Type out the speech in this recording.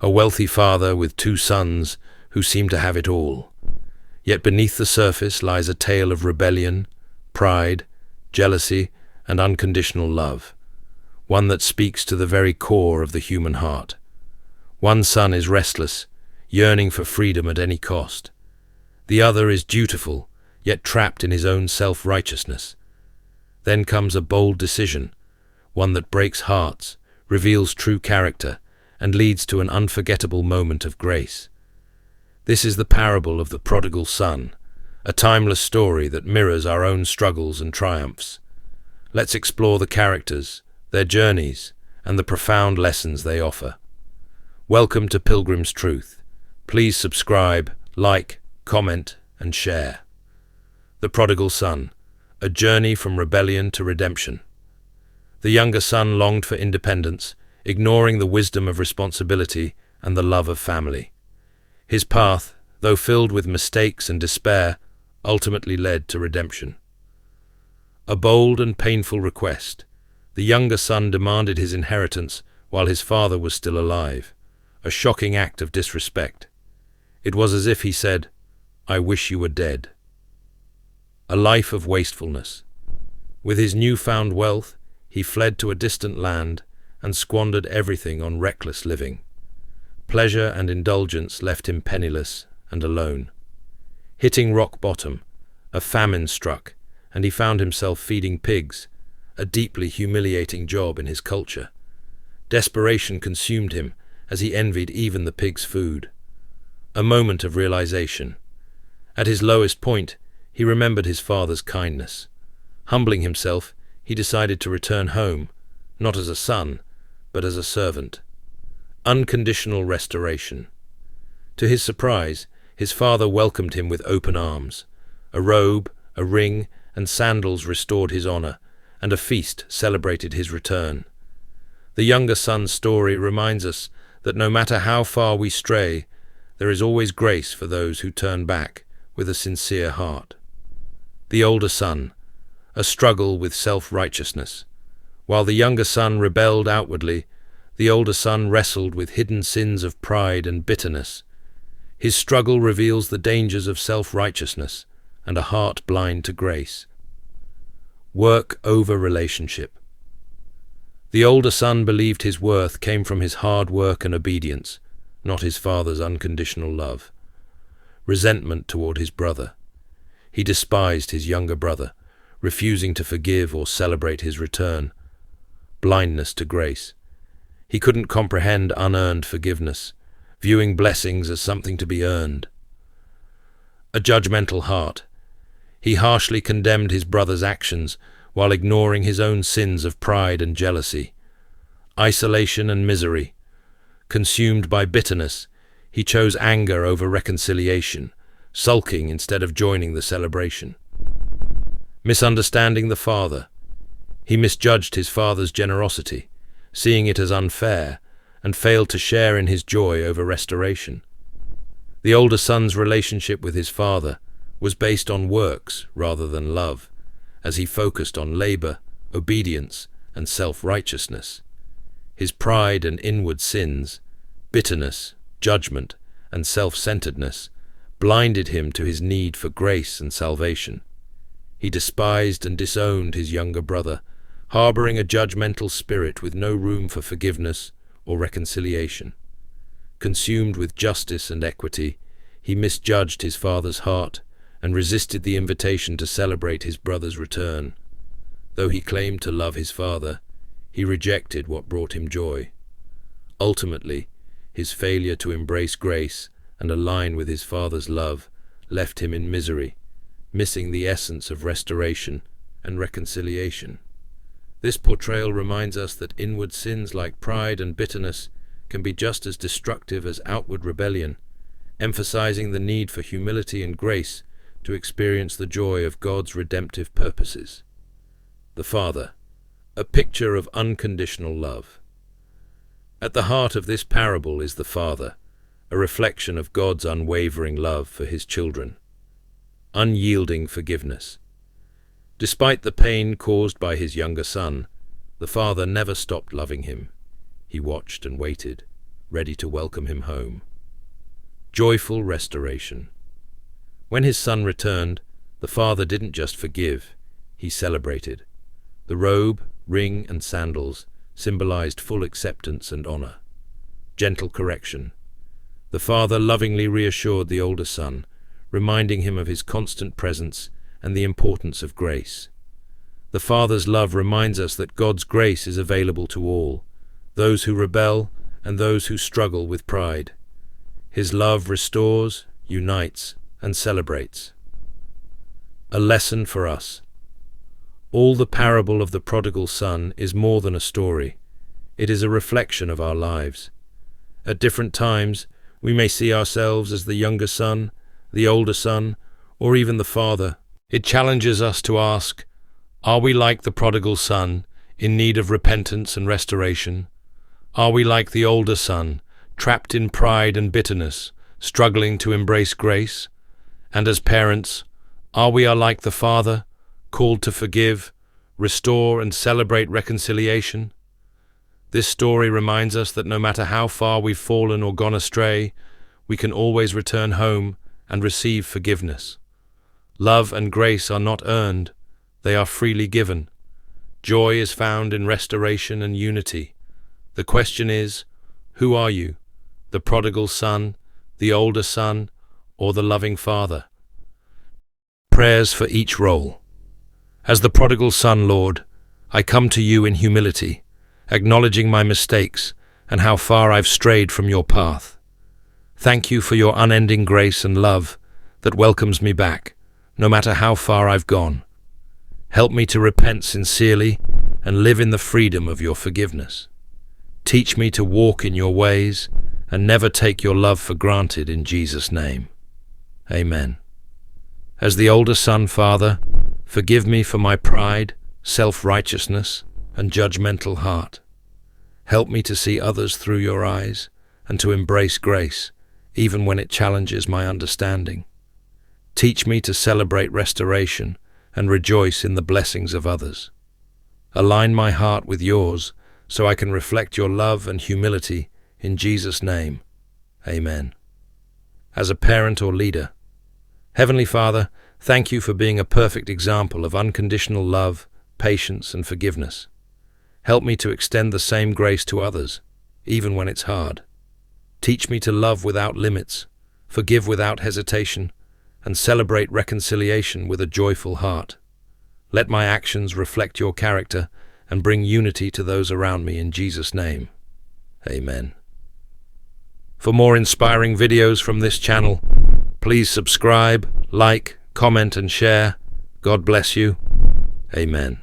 a wealthy father with two sons who seem to have it all. Yet beneath the surface lies a tale of rebellion, pride, jealousy, and unconditional love, one that speaks to the very core of the human heart. One son is restless, yearning for freedom at any cost. The other is dutiful, yet trapped in his own self-righteousness. Then comes a bold decision, one that breaks hearts, reveals true character, and leads to an unforgettable moment of grace. This is the parable of the prodigal son, a timeless story that mirrors our own struggles and triumphs. Let's explore the characters, their journeys, and the profound lessons they offer. Welcome to Pilgrim's Truth. Please subscribe, like, comment, and share. The Prodigal Son, a journey from rebellion to redemption. The younger son longed for independence, ignoring the wisdom of responsibility and the love of family. His path, though filled with mistakes and despair, ultimately led to redemption. A bold and painful request. The younger son demanded his inheritance while his father was still alive, a shocking act of disrespect. It was as if he said, "I wish you were dead." A life of wastefulness. With his newfound wealth, he fled to a distant land and squandered everything on reckless living. Pleasure and indulgence left him penniless and alone. Hitting rock bottom, a famine struck, and he found himself feeding pigs, a deeply humiliating job in his culture. Desperation consumed him as he envied even the pigs' food. A moment of realization. At his lowest point, he remembered his father's kindness. Humbling himself, he decided to return home, not as a son, but as a servant. Unconditional restoration. To his surprise, his father welcomed him with open arms. A robe, a ring, and sandals restored his honor, and a feast celebrated his return. The younger son's story reminds us that no matter how far we stray, there is always grace for those who turn back with a sincere heart. The older son, a struggle with self-righteousness. While the younger son rebelled outwardly, the older son wrestled with hidden sins of pride and bitterness. His struggle reveals the dangers of self-righteousness and a heart blind to grace. Work over relationship. The older son believed his worth came from his hard work and obedience, not his father's unconditional love. Resentment toward his brother. He despised his younger brother, refusing to forgive or celebrate his return. Blindness to grace. He couldn't comprehend unearned forgiveness, viewing blessings as something to be earned. A judgmental heart. He harshly condemned his brother's actions while ignoring his own sins of pride and jealousy. Isolation and misery. Consumed by bitterness, he chose anger over reconciliation, sulking instead of joining the celebration. Misunderstanding the father. He misjudged his father's generosity, seeing it as unfair, and failed to share in his joy over restoration. The older son's relationship with his father was based on works rather than love, as he focused on labor, obedience, and self-righteousness. His pride and inward sins, bitterness, judgment, and self-centeredness blinded him to his need for grace and salvation. He despised and disowned his younger brother, harboring a judgmental spirit with no room for forgiveness or reconciliation. Consumed with justice and equity, he misjudged his father's heart and resisted the invitation to celebrate his brother's return. Though he claimed to love his father, he rejected what brought him joy. Ultimately, his failure to embrace grace and align with his father's love left him in misery, missing the essence of restoration and reconciliation. This portrayal reminds us that inward sins like pride and bitterness can be just as destructive as outward rebellion, emphasizing the need for humility and grace to experience the joy of God's redemptive purposes. The Father, a picture of unconditional love. At the heart of this parable is the Father, a reflection of God's unwavering love for his children. Unyielding forgiveness. Despite the pain caused by his younger son, the father never stopped loving him. He watched and waited, ready to welcome him home. Joyful restoration. When his son returned, the father didn't just forgive, he celebrated. The robe, ring, and sandals symbolized full acceptance and honor. Gentle correction. The father lovingly reassured the older son, reminding him of his constant presence and the importance of grace. The Father's love reminds us that God's grace is available to all, those who rebel and those who struggle with pride. His love restores, unites, and celebrates. A lesson for us. All the parable of the prodigal son is more than a story. It is a reflection of our lives. At different times, we may see ourselves as the younger son, the older son, or even the father. It challenges us to ask, are we like the prodigal son, in need of repentance and restoration? Are we like the older son, trapped in pride and bitterness, struggling to embrace grace? And as parents, are we like the father, called to forgive, restore, and celebrate reconciliation? This story reminds us that no matter how far we've fallen or gone astray, we can always return home and receive forgiveness. Love and grace are not earned, they are freely given. Joy is found in restoration and unity. The question is, who are you? The prodigal son, the older son, or the loving father? Prayers for each role. As the prodigal son, Lord, I come to you in humility, acknowledging my mistakes and how far I've strayed from your path. Thank you for your unending grace and love that welcomes me back, no matter how far I've gone. Help me to repent sincerely and live in the freedom of your forgiveness. Teach me to walk in your ways and never take your love for granted in Jesus' name. Amen. As the older son, Father, forgive me for my pride, self-righteousness, and judgmental heart. Help me to see others through your eyes and to embrace grace, even when it challenges my understanding. Teach me to celebrate restoration and rejoice in the blessings of others. Align my heart with yours so I can reflect your love and humility in Jesus' name. Amen. As a parent or leader, Heavenly Father, thank you for being a perfect example of unconditional love, patience, and forgiveness. Help me to extend the same grace to others, even when it's hard. Teach me to love without limits, forgive without hesitation, and celebrate reconciliation with a joyful heart. Let my actions reflect your character and bring unity to those around me in Jesus' name. Amen. For more inspiring videos from this channel, please subscribe, like, comment, and share. God bless you. Amen.